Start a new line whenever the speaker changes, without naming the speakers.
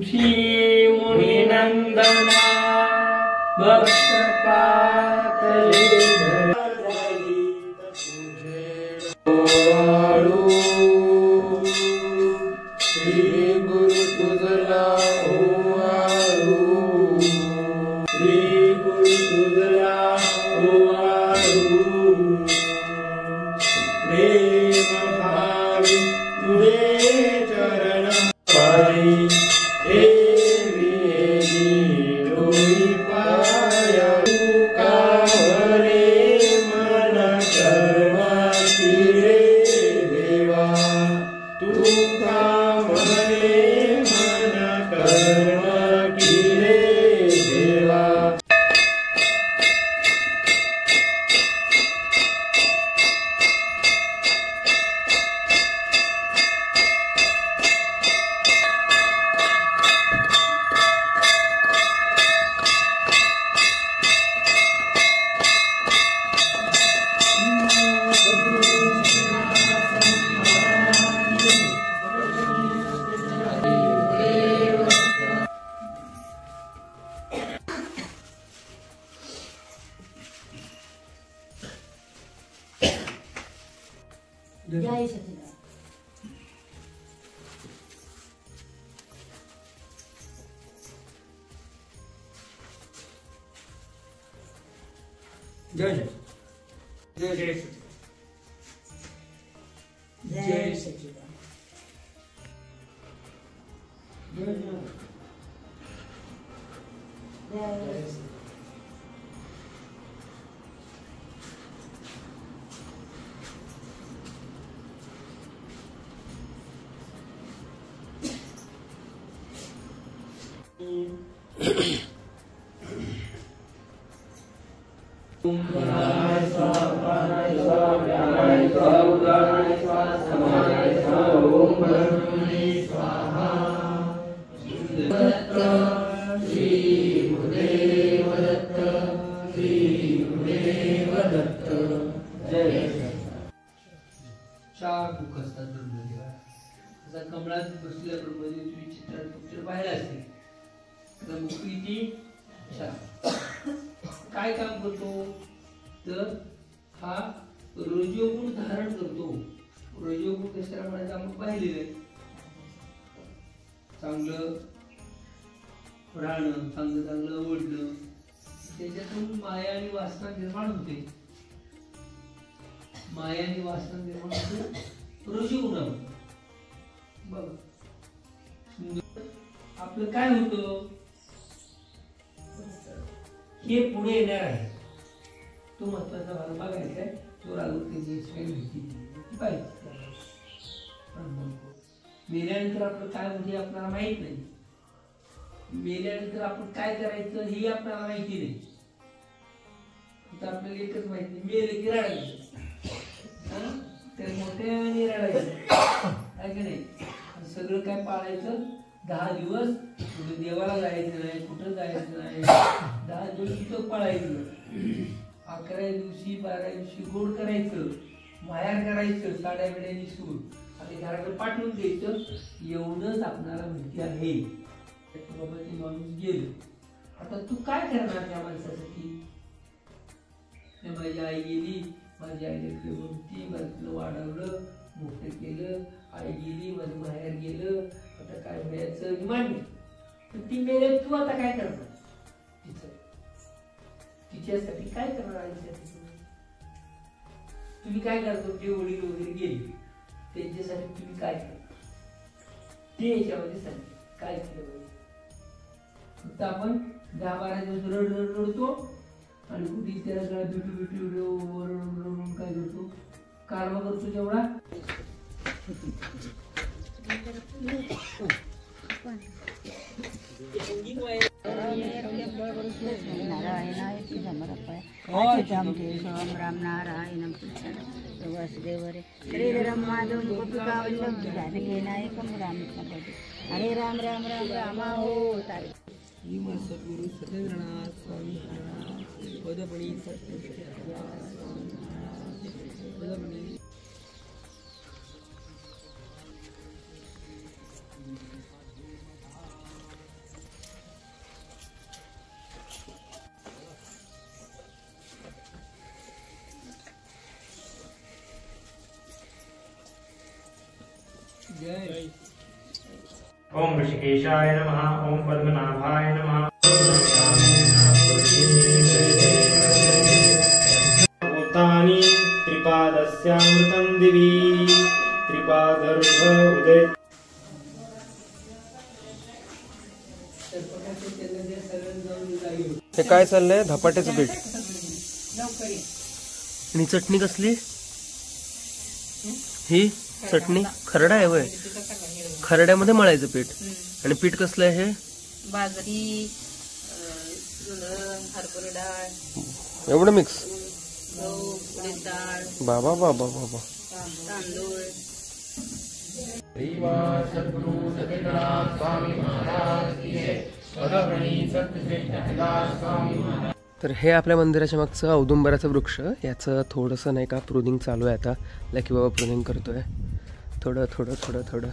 श्री मुनिनंदना भक्त पातले श्री गुरु तुझला ओवाळू श्री गुरु तुझला ओवाळू प्रेम भावी तुझे चरण पायी एवी डोई पाया तुका म्हणे मन कर्माची रे देवा तुका म्हणे मन कर्म की रे देवा
जय सच्चिदानंद।
जय जय जय जय
जय सच्चिदानंद। जय
चार बुक असतात ब्रह्मदेवा जसा कमळात बसलेल्या ब्रह्मदेव तुम्ही चित्रात पिक्चर पाहिला असेल तर मुक्तीची चार काय काम करतो तर हा रजोगुण धारण करतो रजोगुण कशाला म्हणायचं आपण पाहिलेलं आहे चांगलं राहणं चांगलं चांगलं आवडणं त्याच्यातून माया आणि वासना निर्माण होते माया आणि वासना निर्माण होते रजोगुणावर बघ आपलं काय होतं हे पुढे येणार आहे तो महत्वाचा भाग बघायचा आहे तो राजूची पाहिजे मेल्यानंतर आपलं काय म्हणजे आपल्याला माहित नाही मेल्यानंतर आपण काय करायचं हे आपल्याला माहिती नाही आता आपल्याला एकच माहिती मेले की रडायचं ते मोठ्याने रडायचं आहे की नाही सगळं काय पाळायचं 10 दिवस कुठे देवाला जायचं नाही कुठं जायचं नाही 10 दिवस तिथं पाळायचं 11व्या दिवशी 12व्या दिवशी गोड करायचं माया करायचं साड्या बिड्या निसून आणि घराकडे पाठवून द्यायचं एवढंच आपल्याला माहिती आहे बाबा ते माणूस गेलं आता तू काय करणार त्या माणसासाठी माझी आई गेली माझी आईला खेळून ती माझं वाढवलं मोठं केलं आई गेली माझं माहेर गेलं आता काय व्हायचं मान्य पण ती मेले तू आता काय करणार तिचं तिच्यासाठी काय करणार आईसाठी तुम्ही काय करतो ते वडील वगैरे गेले त्यांच्यासाठी तुम्ही काय करता ते याच्यामध्ये सांगते काय केलं पाहिजे फक्त आपण 10-12 दिवस रडतो आणि कुठे त्याला गळा बिटू रडून काय करतो कारवा करतो जेवढा
राम नारायण वसुदेवरे श्रीधरम माधव गोपिकावल्लभ जानकी नायकम रामकृष्ण हरे राम राम राम रामा हो तारे
सद्गुरु सत्येंद्रनाथ स्वामी पदपणी पदपणी
ओम ऋषिकेशाय नमः। ओम पद्मनाभाय नमः। भूतानि त्रिपादस्यामृतं दिवि त्रिपादर्भ उदय।
हे काय चाललंय? धपाट्याचं पीठ आणि चटणी कसली? ही चटणी खरडा आहे वय? खरड्यामध्ये मळायचं पीठ. आणि पीठ कसलं आहे हे?
बाजरी, हरभरा डाळ,
एवढं मिक्स?
गहू, उडीद डाळ,
बाबा बाबा बाबा.
तांदूळ.
तर हे आपल्या मंदिराच्या मागचं औदुंबराचं वृक्ष. याचं थोडंसं नाही का प्रुनिंग चालू आहे आता. लकी बाबा प्रुनिंग करतोय थोडं थोडं थोडं थोडं.